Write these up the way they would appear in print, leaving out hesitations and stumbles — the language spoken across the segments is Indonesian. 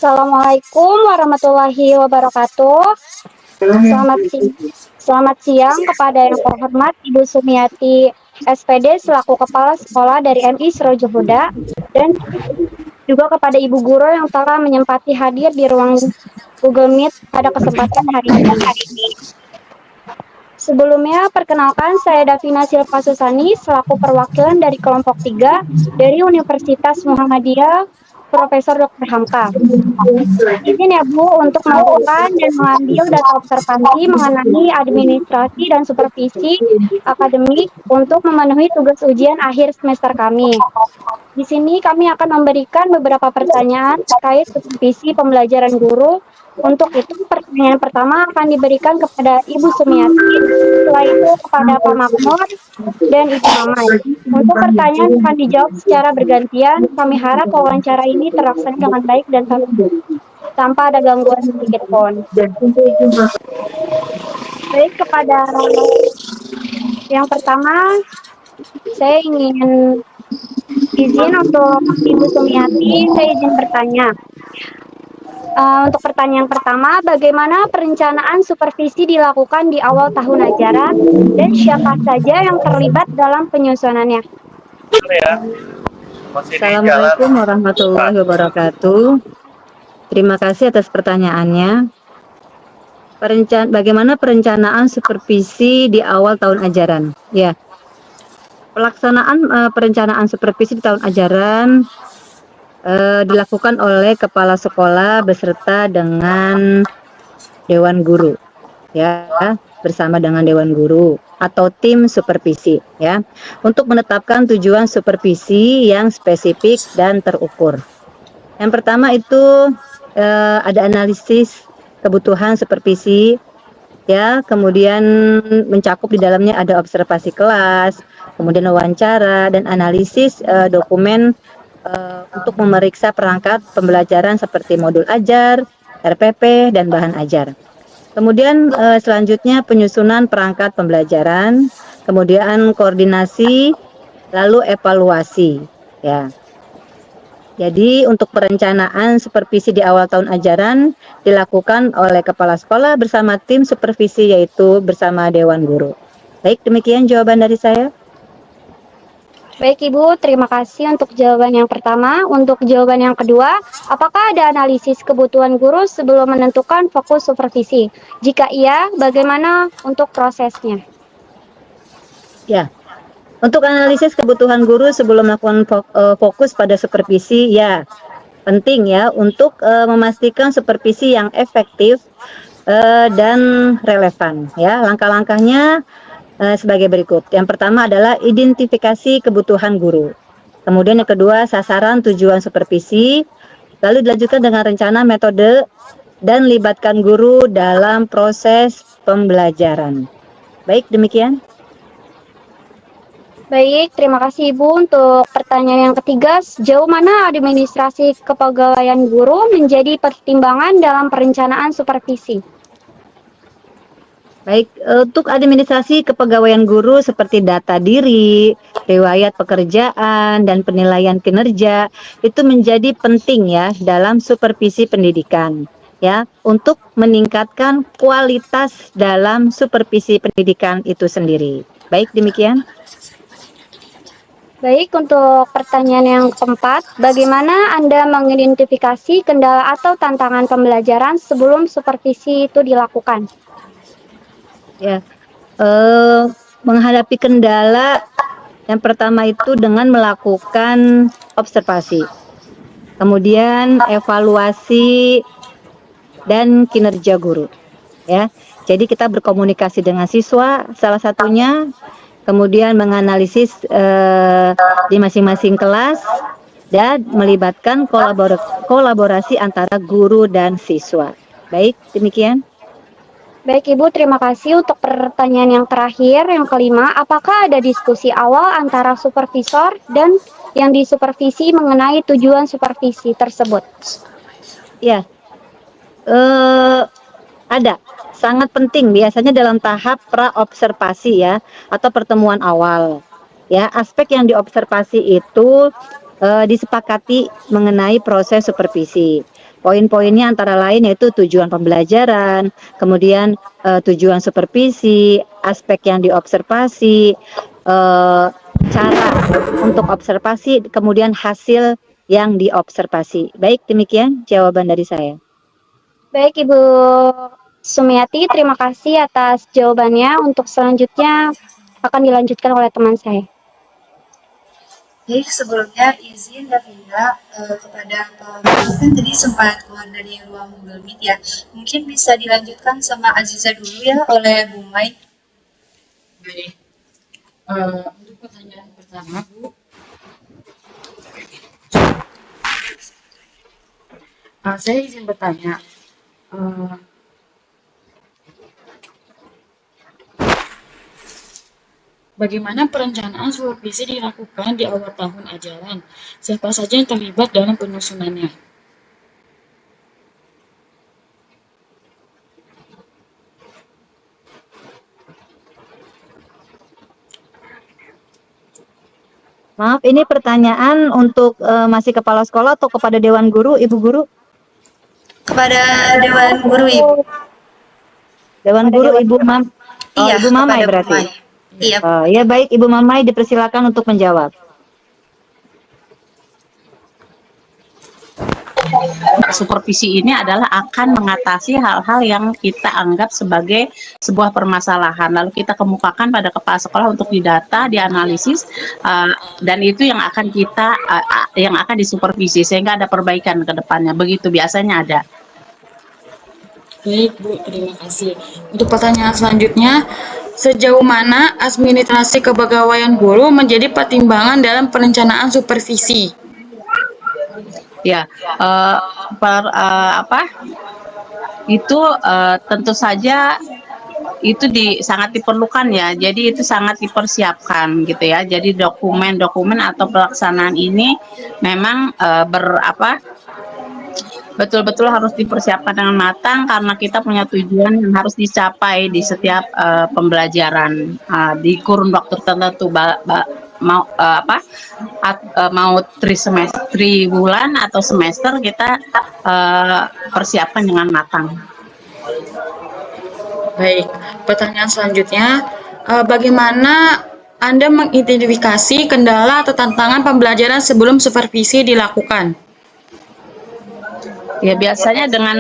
Assalamualaikum warahmatullahi wabarakatuh. Selamat siang kepada yang terhormat Ibu Sumiati SPD selaku Kepala Sekolah dari MI Serojo Huda dan juga kepada Ibu Guru yang telah menyempati hadir di ruang Google Meet pada kesempatan hari ini. Sebelumnya, perkenalkan saya Davina Silva Susani selaku perwakilan dari kelompok 3 dari Universitas Muhammadiyah Profesor Dr. Hamka. Izin ya Bu untuk melakukan dan mengambil data observasi mengenai administrasi dan supervisi akademik untuk memenuhi tugas ujian akhir semester kami. Di sini kami akan memberikan beberapa pertanyaan terkait supervisi pembelajaran guru. Untuk itu, pertanyaan pertama akan diberikan kepada Ibu Sumiati, setelah itu kepada Pak Makmur dan Ibu Mamai. Untuk pertanyaan akan dijawab secara bergantian. Kami harap wawancara ini terlaksana dengan baik dan tanpa ada gangguan sedikit pun. Baik, kepada yang pertama, saya ingin izin untuk Ibu Sumiati, saya izin bertanya. Untuk pertanyaan pertama, bagaimana perencanaan supervisi dilakukan di awal tahun ajaran dan siapa saja yang terlibat dalam penyusunannya? Assalamualaikum warahmatullahi wabarakatuh. Terima kasih atas pertanyaannya. Bagaimana perencanaan supervisi di awal tahun ajaran? Ya, pelaksanaan perencanaan supervisi di tahun ajaran dilakukan oleh kepala sekolah beserta dengan dewan guru, ya, bersama dengan dewan guru atau tim supervisi, ya, untuk menetapkan tujuan supervisi yang spesifik dan terukur. Yang pertama itu ada analisis kebutuhan supervisi, ya, kemudian mencakup di dalamnya ada observasi kelas, kemudian wawancara dan analisis dokumen untuk memeriksa perangkat pembelajaran seperti modul ajar, RPP, dan bahan ajar. Kemudian selanjutnya penyusunan perangkat pembelajaran, kemudian koordinasi, lalu evaluasi, ya. Jadi untuk perencanaan supervisi di awal tahun ajaran dilakukan oleh kepala sekolah bersama tim supervisi yaitu bersama dewan guru. Baik, demikian jawaban dari saya. Baik Ibu, terima kasih untuk jawaban yang pertama. Untuk jawaban yang kedua, apakah ada analisis kebutuhan guru sebelum menentukan fokus supervisi? Jika iya, bagaimana untuk prosesnya? Ya, untuk analisis kebutuhan guru sebelum melakukan fokus pada supervisi, ya penting ya untuk memastikan supervisi yang efektif dan relevan. Ya, langkah-langkahnya sebagai berikut. Yang pertama adalah identifikasi kebutuhan guru. Kemudian yang kedua, sasaran tujuan supervisi. Lalu dilanjutkan dengan rencana metode dan libatkan guru dalam proses pembelajaran. Baik, demikian. Baik, terima kasih Ibu. Untuk pertanyaan yang ketiga, sejauh mana administrasi kepegawaian guru menjadi pertimbangan dalam perencanaan supervisi? Baik, untuk administrasi kepegawaian guru seperti data diri, riwayat pekerjaan, dan penilaian kinerja itu menjadi penting ya dalam supervisi pendidikan, ya, untuk meningkatkan kualitas dalam supervisi pendidikan itu sendiri. Baik, demikian. Baik, untuk pertanyaan yang keempat, bagaimana Anda mengidentifikasi kendala atau tantangan pembelajaran sebelum supervisi itu dilakukan? Ya, menghadapi kendala yang pertama itu dengan melakukan observasi, kemudian evaluasi dan kinerja guru, ya. Jadi kita berkomunikasi dengan siswa salah satunya, kemudian menganalisis di masing-masing kelas dan melibatkan kolaborasi antara guru dan siswa. Baik, demikian. Baik Ibu, terima kasih untuk pertanyaan yang terakhir, yang kelima. Apakah ada diskusi awal antara supervisor dan yang disupervisi mengenai tujuan supervisi tersebut? Ya, ada. Sangat penting biasanya dalam tahap pra-observasi ya, atau pertemuan awal. Ya, aspek yang diobservasi itu disepakati mengenai proses supervisi. Poin-poinnya antara lain yaitu tujuan pembelajaran, kemudian tujuan supervisi, aspek yang diobservasi, cara untuk observasi, kemudian hasil yang diobservasi. Baik, demikian jawaban dari saya. Baik, Ibu Sumiati, terima kasih atas jawabannya. Untuk selanjutnya akan dilanjutkan oleh teman saya. Baik, sebelumnya izin Davina kepada Pak Budi, kan tadi sempat keluar dari ruang Google Meet ya. Mungkin bisa dilanjutkan sama Aziza dulu ya oleh Bu Mai. Baik. Untuk pertanyaan pertama, Bu, saya izin bertanya. Bagaimana perencanaan supervisi dilakukan di awal tahun ajaran? Siapa saja yang terlibat dalam penyusunannya? Maaf, ini pertanyaan untuk masih kepala sekolah atau kepada Dewan Guru, Ibu Guru? Kepada Dewan Guru, Ibu. Dewan Guru, Ibu Mam. Oh, Iya, Ibu Mamai kepada Bu berarti. Mai. Iya. Ya baik, Ibu Mamai dipersilakan untuk menjawab. Supervisi ini adalah akan mengatasi hal-hal yang kita anggap sebagai sebuah permasalahan. Lalu kita kemukakan pada kepala sekolah untuk didata, dianalisis, dan itu yang akan yang akan disupervisi sehingga ada perbaikan ke depannya. Begitu biasanya ada. Baik, Bu, terima kasih. Untuk pertanyaan selanjutnya, sejauh mana administrasi kepegawaian guru menjadi pertimbangan dalam perencanaan supervisi? Ya, itu tentu saja itu sangat diperlukan ya. Jadi itu sangat dipersiapkan gitu ya. Jadi dokumen-dokumen atau pelaksanaan ini memang betul-betul harus dipersiapkan dengan matang karena kita punya tujuan yang harus dicapai di setiap pembelajaran di kurun waktu tertentu mau tri bulan atau semester kita persiapkan dengan matang. Baik, pertanyaan selanjutnya, bagaimana Anda mengidentifikasi kendala atau tantangan pembelajaran sebelum supervisi dilakukan? Ya biasanya dengan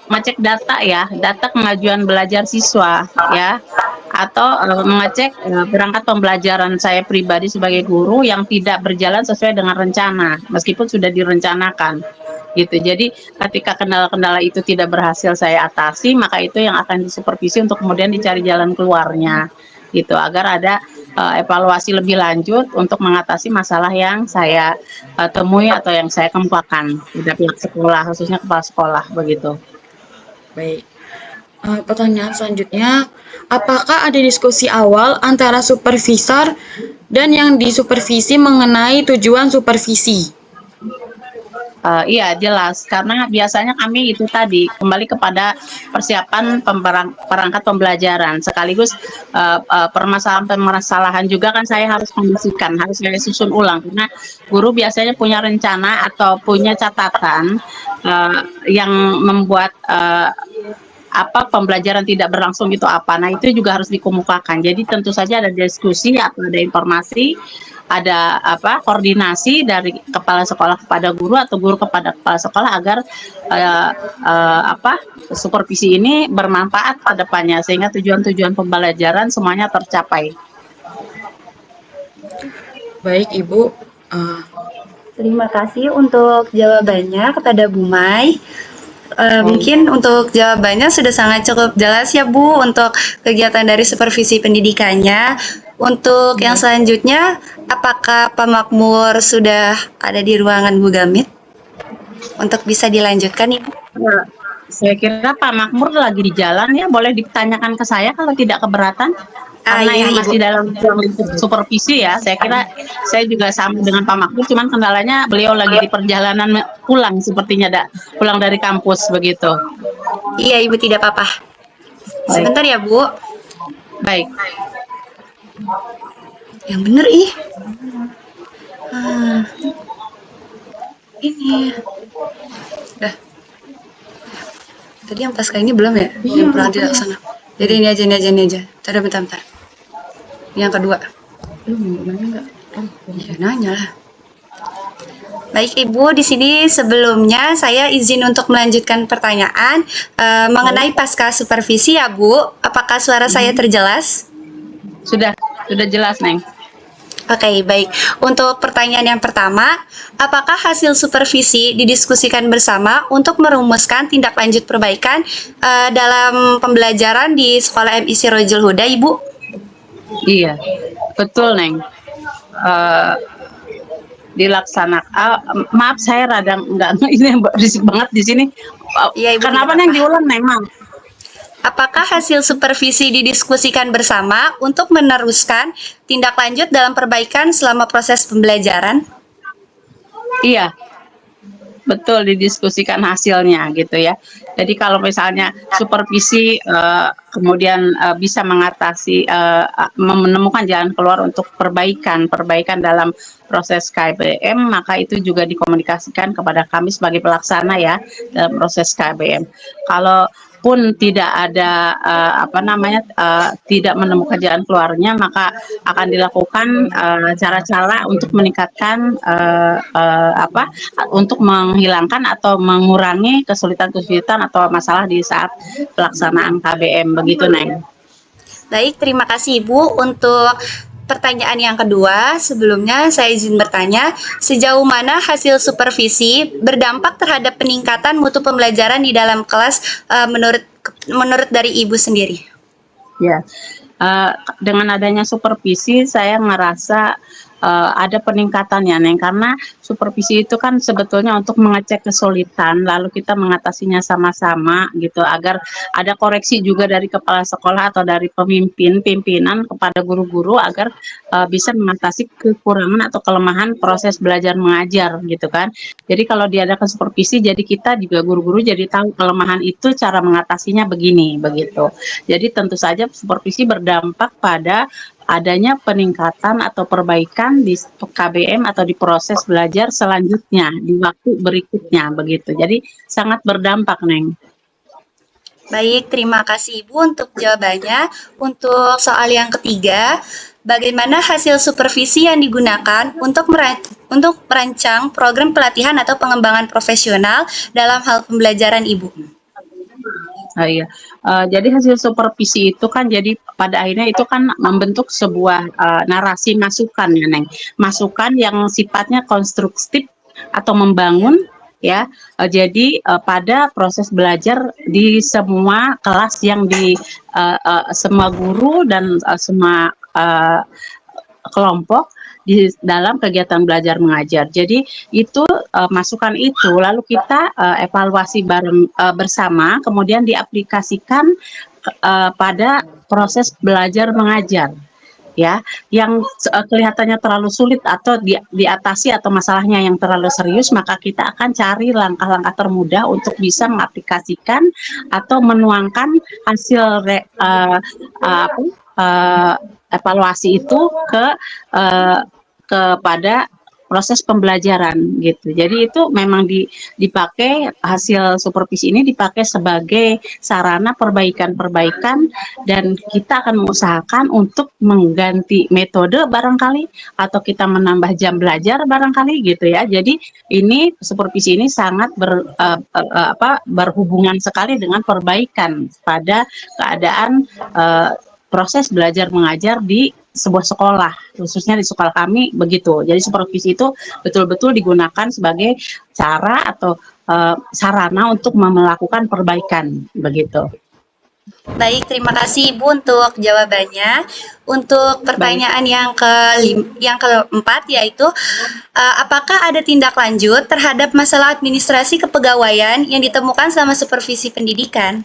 mengecek data ya, data kemajuan belajar siswa ya, atau mengecek perangkat pembelajaran saya pribadi sebagai guru yang tidak berjalan sesuai dengan rencana, meskipun sudah direncanakan gitu. Jadi ketika kendala-kendala itu tidak berhasil saya atasi, maka itu yang akan disupervisi untuk kemudian dicari jalan keluarnya gitu, agar ada evaluasi lebih lanjut untuk mengatasi masalah yang saya temui atau yang saya kemukakan dari pihak sekolah, khususnya kepala sekolah begitu. Baik. Pertanyaan selanjutnya, apakah ada diskusi awal antara supervisor dan yang disupervisi mengenai tujuan supervisi? Iya jelas, karena biasanya kami itu tadi kembali kepada persiapan perangkat pembelajaran sekaligus permasalahan juga kan saya harus kondisikan, harus saya susun ulang karena guru biasanya punya rencana atau punya catatan yang membuat pembelajaran tidak berlangsung itu apa. Nah itu juga harus dikemukakan. Jadi tentu saja ada diskusi atau ada informasi, ada koordinasi dari kepala sekolah kepada guru atau guru kepada kepala sekolah agar supervisi ini bermanfaat ke depannya sehingga tujuan-tujuan pembelajaran semuanya tercapai. Baik, Ibu. Terima kasih untuk jawabannya kepada Bu Mai. Mungkin untuk jawabannya sudah sangat cukup jelas ya Bu untuk kegiatan dari supervisi pendidikannya. Untuk yang selanjutnya, apakah Pak Makmur sudah ada di ruangan Google Meet? Untuk bisa dilanjutkan Ibu. Saya kira Pak Makmur lagi di jalan ya, boleh ditanyakan ke saya kalau tidak keberatan. Karena iya, ini masih Ibu. dalam supervisi ya, saya kira saya juga sama dengan Pak Makmur, cuman kendalanya beliau lagi di perjalanan pulang sepertinya, pulang dari kampus begitu. Iya Ibu, tidak apa-apa. Sebentar ya Bu. Baik. Yang bener ih. Ini. Dah. Tadi yang pasca ini belum ya? Yang pernah dilaksanakan. Jadi ini aja. Bentar. Yang kedua. Ya, nanya lah. Baik Ibu, di sini sebelumnya saya izin untuk melanjutkan pertanyaan mengenai pasca supervisi ya Bu. Apakah suara saya terjelas? Sudah jelas, Neng. Oke, baik. Untuk pertanyaan yang pertama, apakah hasil supervisi didiskusikan bersama untuk merumuskan tindak lanjut perbaikan dalam pembelajaran di Sekolah MIC Rojul Huda, Ibu? Iya, betul, Neng. Dilaksanakan. Maaf, saya rada nggak ini berisik banget di sini. Iya, Ibu, Kenapa, tidak Neng, apa-apa. diulang, Neng, Mam? Apakah hasil supervisi didiskusikan bersama untuk meneruskan tindak lanjut dalam perbaikan selama proses pembelajaran? Iya, betul, didiskusikan hasilnya gitu ya. Jadi kalau misalnya supervisi kemudian bisa mengatasi menemukan jalan keluar untuk perbaikan dalam proses KBM, maka itu juga dikomunikasikan kepada kami sebagai pelaksana ya dalam proses KBM. Kalau pun tidak ada tidak menemukan jalan keluarnya, maka akan dilakukan cara-cara untuk meningkatkan untuk menghilangkan atau mengurangi kesulitan-kesulitan atau masalah di saat pelaksanaan KBM, begitu, Neng. Baik, terima kasih Ibu. Untuk pertanyaan yang kedua, sebelumnya saya izin bertanya, sejauh mana hasil supervisi berdampak terhadap peningkatan mutu pembelajaran di dalam kelas menurut dari Ibu sendiri? Ya, dengan adanya supervisi saya ngerasa ada peningkatannya, Neng, karena supervisi itu kan sebetulnya untuk mengecek kesulitan, lalu kita mengatasinya sama-sama gitu, agar ada koreksi juga dari kepala sekolah atau dari pimpinan kepada guru-guru agar bisa mengatasi kekurangan atau kelemahan proses belajar mengajar gitu kan. Jadi kalau diadakan supervisi, jadi kita juga guru-guru jadi tahu kelemahan itu, cara mengatasinya begini begitu. Jadi tentu saja supervisi berdampak pada adanya peningkatan atau perbaikan di KBM atau di proses belajar selanjutnya di waktu berikutnya begitu. Jadi sangat berdampak, Neng. Baik, terima kasih Ibu untuk jawabannya. Untuk soal yang ketiga, bagaimana hasil supervisi yang digunakan untuk merancang program pelatihan atau pengembangan profesional dalam hal pembelajaran Ibu? Iya, jadi hasil supervisi itu kan jadi pada akhirnya itu kan membentuk sebuah narasi masukan ya, Neng. Masukan yang sifatnya konstruktif atau membangun ya. Jadi pada proses belajar di semua kelas yang di semua guru dan semua kelompok di dalam kegiatan belajar mengajar. Jadi itu masukan itu lalu kita evaluasi bareng bersama, kemudian diaplikasikan pada proses belajar mengajar. Ya, yang kelihatannya terlalu sulit atau diatasi atau masalahnya yang terlalu serius, maka kita akan cari langkah-langkah termudah untuk bisa mengaplikasikan atau menuangkan hasil evaluasi itu kepada proses pembelajaran gitu. Jadi itu memang dipakai, hasil supervisi ini dipakai sebagai sarana perbaikan dan kita akan mengusahakan untuk mengganti metode barangkali atau kita menambah jam belajar barangkali gitu ya. Jadi ini supervisi ini sangat berhubungan sekali dengan perbaikan pada keadaan proses belajar mengajar di sebuah sekolah, khususnya di sekolah kami begitu. Jadi supervisi itu betul-betul digunakan sebagai cara atau sarana untuk melakukan perbaikan begitu. Baik, terima kasih Ibu untuk jawabannya. Untuk pertanyaan yang keempat yaitu apakah ada tindak lanjut terhadap masalah administrasi kepegawaian yang ditemukan selama supervisi pendidikan?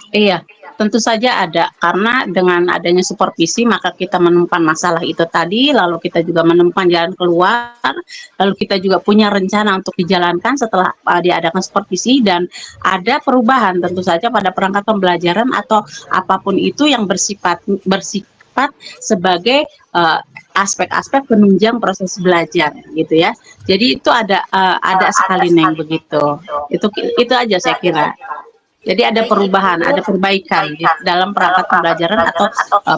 Iya, tentu saja ada, karena dengan adanya supervisi maka kita menemukan masalah itu tadi, lalu kita juga menemukan jalan keluar, lalu kita juga punya rencana untuk dijalankan setelah diadakan supervisi, dan ada perubahan tentu saja pada perangkat pembelajaran atau apapun itu yang bersifat sebagai aspek-aspek penunjang proses belajar gitu ya. Jadi itu ada sekali, Neng, begitu. Itu aja saya kira. Jadi ada Baik, perubahan, Ibu. ada perbaikan di dalam perangkat pembelajaran atau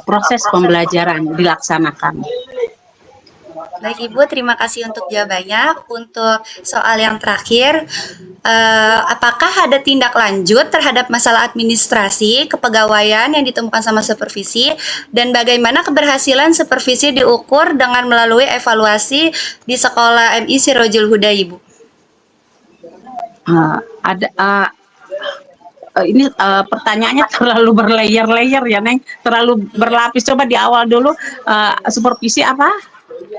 proses pembelajaran dilaksanakan. Baik Ibu, terima kasih untuk jawabannya. Untuk soal yang terakhir, apakah ada tindak lanjut terhadap masalah administrasi kepegawaian yang ditemukan sama supervisi, dan bagaimana keberhasilan supervisi diukur dengan melalui evaluasi di sekolah MI Sirojul Huda, Ibu? Ada ini pertanyaannya terlalu berlayer-layer ya, Neng. Terlalu berlapis. Coba di awal dulu, supervisi apa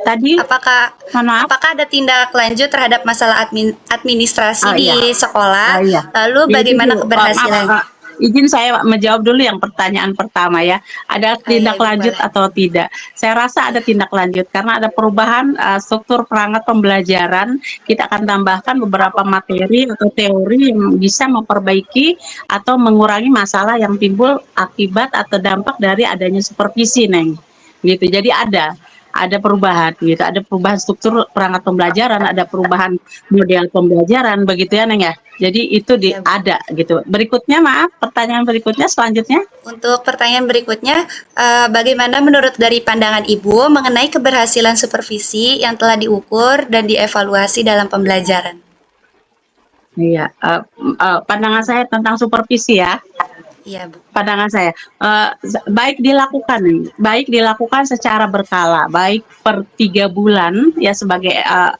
tadi? Apakah Mohon maaf. apakah ada tindak lanjut terhadap masalah administrasi Oh, di iya. sekolah? Iya. Lalu Itu bagaimana dulu. keberhasilan? Izin saya menjawab dulu yang pertanyaan pertama ya. Ada Iya, tindak Ibu, lanjut boleh. atau tidak? Saya rasa ada tindak lanjut karena ada perubahan struktur perangkat pembelajaran. Kita akan tambahkan beberapa materi atau teori yang bisa memperbaiki atau mengurangi masalah yang timbul akibat atau dampak dari adanya supervisi, Neng. Gitu. Jadi ada perubahan gitu, ada perubahan struktur perangkat pembelajaran, ada perubahan model pembelajaran begitu ya, Neng ya. Jadi itu Iya, Bu. ada gitu. Berikutnya, maaf, pertanyaan berikutnya selanjutnya. Untuk pertanyaan berikutnya, bagaimana menurut dari pandangan Ibu mengenai keberhasilan supervisi yang telah diukur dan dievaluasi dalam pembelajaran? Iya, pandangan saya tentang supervisi ya. Iya, Bu. Pandangan saya baik dilakukan secara berkala, baik per 3 bulan ya sebagai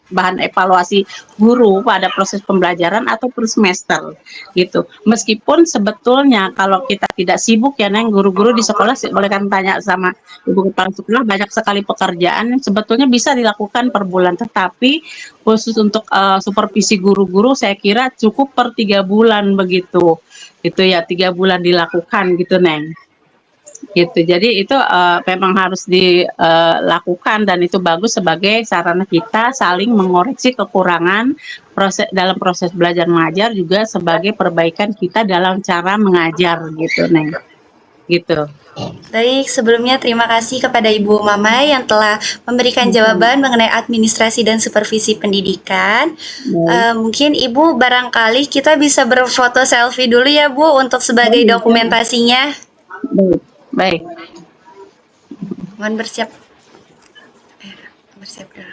bahan evaluasi guru pada proses pembelajaran atau per semester gitu. Meskipun sebetulnya kalau kita tidak sibuk ya, Neng, guru-guru di sekolah boleh kan tanya sama ibu kepala sekolah, banyak sekali pekerjaan sebetulnya bisa dilakukan per bulan, tetapi khusus untuk supervisi guru-guru saya kira cukup per 3 bulan begitu. Itu ya 3 bulan dilakukan gitu, Neng, gitu. Jadi itu memang harus dilakukan dan itu bagus sebagai sarana kita saling mengoreksi kekurangan dalam proses belajar mengajar, juga sebagai perbaikan kita dalam cara mengajar gitu, Neng, gitu. Baik, sebelumnya terima kasih kepada Ibu Mamai yang telah memberikan jawaban mengenai administrasi dan supervisi pendidikan. Mungkin Ibu barangkali kita bisa berfoto selfie dulu ya Bu untuk sebagai dokumentasinya. Baik. Mohon bersiap. Bersiap dulu.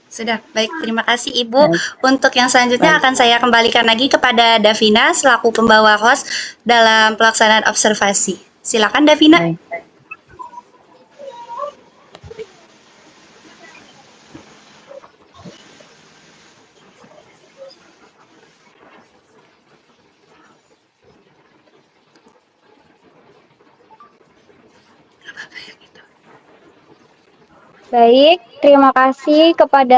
Sudah, baik. Terima kasih Ibu. Untuk yang selanjutnya akan saya kembalikan lagi kepada Davina selaku pembawa host dalam pelaksanaan observasi. Silakan Davina. Baik. Baik, terima kasih kepada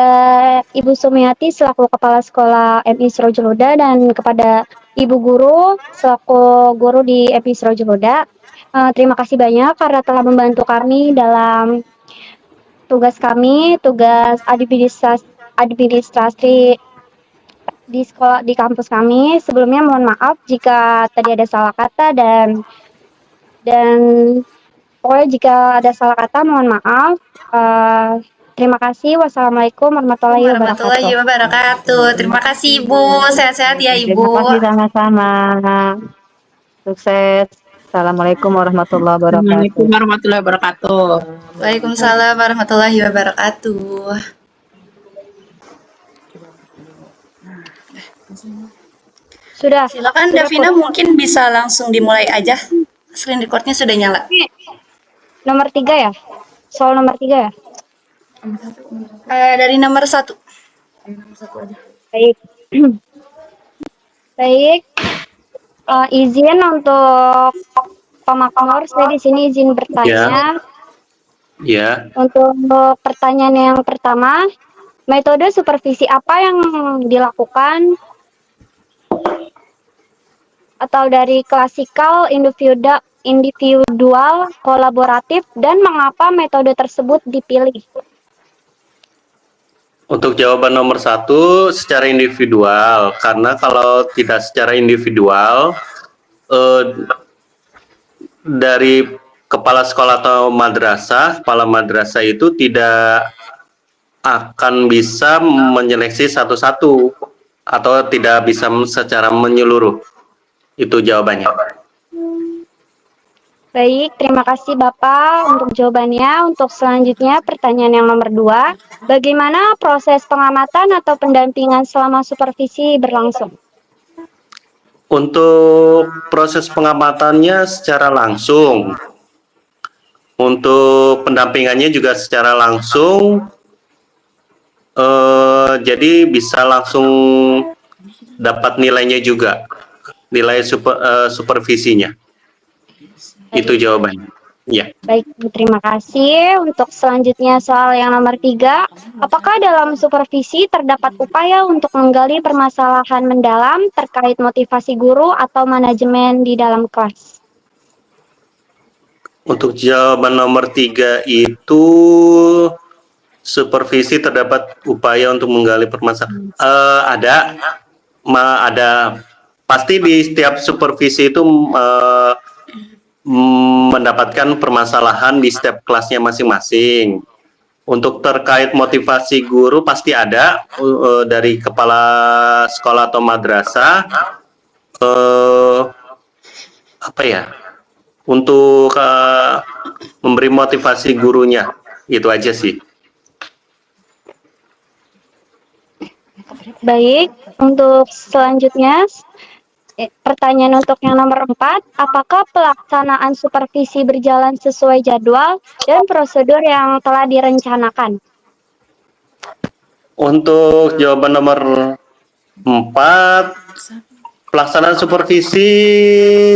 Ibu Sumiati selaku Kepala Sekolah MI Sirojul Huda dan kepada Ibu Guru selaku guru di MI Sirojul Huda. Terima kasih banyak karena telah membantu kami dalam tugas administrasi di sekolah di kampus kami. Sebelumnya mohon maaf jika tadi ada salah kata dan pokoknya jika ada salah kata mohon maaf. Terima kasih. Wassalamualaikum warahmatullahi Warahmatullahi wabarakatuh. Terima kasih Ibu. Sehat-sehat ya Ibu. Terima kasih sama-sama. Sukses. Assalamualaikum warahmatullahi wabarakatuh. Assalamualaikum warahmatullahi wabarakatuh. Waalaikumsalam warahmatullahi wabarakatuh. Sudah. Silakan Davina, mungkin bisa langsung dimulai aja. Screen recordnya sudah nyala. Nomor 3 ya? Soal nomor 3 ya? Dari nomor 1. Baik. Baik. Izin untuk pemakmur, saya di sini izin bertanya. Ya. Untuk pertanyaan yang pertama, metode supervisi apa yang dilakukan atau dari klasikal, individual, kolaboratif, dan mengapa metode tersebut dipilih? Untuk jawaban nomor 1 secara individual, karena kalau tidak secara individual dari kepala sekolah atau madrasah, kepala madrasah itu tidak akan bisa menyeleksi satu-satu atau tidak bisa secara menyeluruh. Itu jawabannya. Baik, terima kasih Bapak untuk jawabannya. Untuk selanjutnya, pertanyaan yang nomor 2. Bagaimana proses pengamatan atau pendampingan selama supervisi berlangsung? Untuk proses pengamatannya secara langsung. Untuk pendampingannya juga secara langsung. Jadi bisa langsung dapat nilainya juga, nilai supervisinya. Itu jawabannya. Ya. Baik, terima kasih. Untuk selanjutnya soal yang nomor 3. Apakah dalam supervisi terdapat upaya untuk menggali permasalahan mendalam terkait motivasi guru atau manajemen di dalam kelas? Untuk jawaban nomor 3 itu supervisi terdapat upaya untuk menggali permasalahan. Ada. Pasti di setiap supervisi itu mendapatkan permasalahan di setiap kelasnya masing-masing. Untuk terkait motivasi guru pasti ada dari kepala sekolah atau madrasah. Untuk memberi motivasi gurunya, itu aja sih. Baik, untuk selanjutnya pertanyaan untuk yang nomor 4, apakah pelaksanaan supervisi berjalan sesuai jadwal dan prosedur yang telah direncanakan? Untuk jawaban nomor 4, pelaksanaan supervisi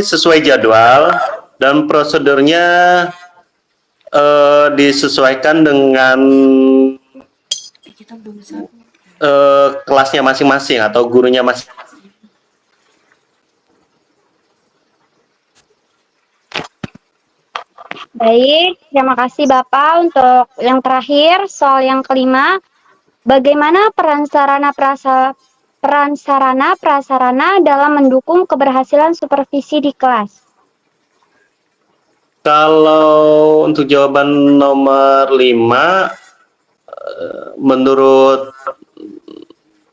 sesuai jadwal dan prosedurnya disesuaikan dengan kelasnya masing-masing atau gurunya masing. Baik, terima kasih Bapak. Untuk yang terakhir, soal yang kelima, bagaimana peran sarana prasarana dalam mendukung keberhasilan supervisi di kelas? Kalau untuk jawaban nomor 5, menurut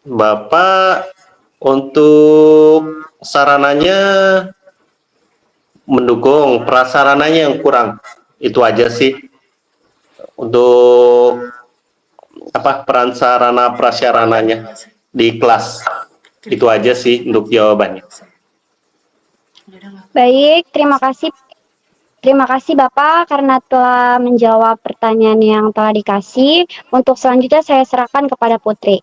Bapak, untuk sarananya mendukung, prasarananya yang kurang. Itu aja sih. Untuk peran sarana prasarananya di kelas. Itu aja sih untuk jawabannya. Baik, terima kasih. Terima kasih Bapak karena telah menjawab pertanyaan yang telah dikasih. Untuk selanjutnya saya serahkan kepada Putri.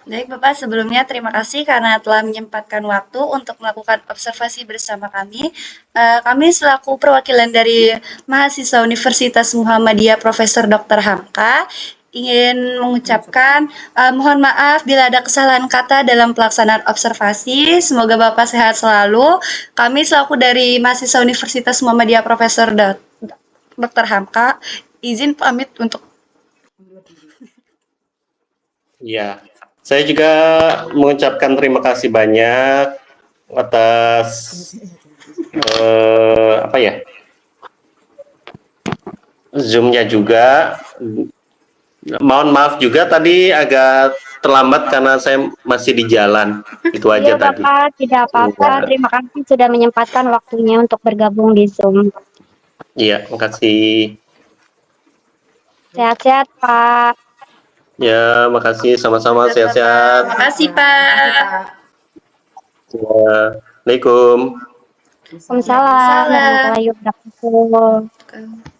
Baik Bapak, sebelumnya terima kasih karena telah menyempatkan waktu untuk melakukan observasi bersama kami. Kami selaku perwakilan dari mahasiswa Universitas Muhammadiyah Profesor Dr. Hamka ingin mengucapkan mohon maaf bila ada kesalahan kata dalam pelaksanaan observasi. Semoga Bapak sehat selalu. Kami selaku dari mahasiswa Universitas Muhammadiyah Profesor Dr. Hamka izin pamit untuk. Ya. Saya juga mengucapkan terima kasih banyak atas Zoom-nya juga. Mohon maaf juga tadi agak terlambat karena saya masih di jalan. Itu aja tadi. Bapak, tidak apa-apa. Terima kasih sudah menyempatkan waktunya untuk bergabung di Zoom. Iya, makasih. Sehat-sehat, Pak. Ya, makasih sama-sama, sehat-sehat. Makasih Pak. Assalamualaikum. Waalaikumsalam warahmatullahi wabarakatuh.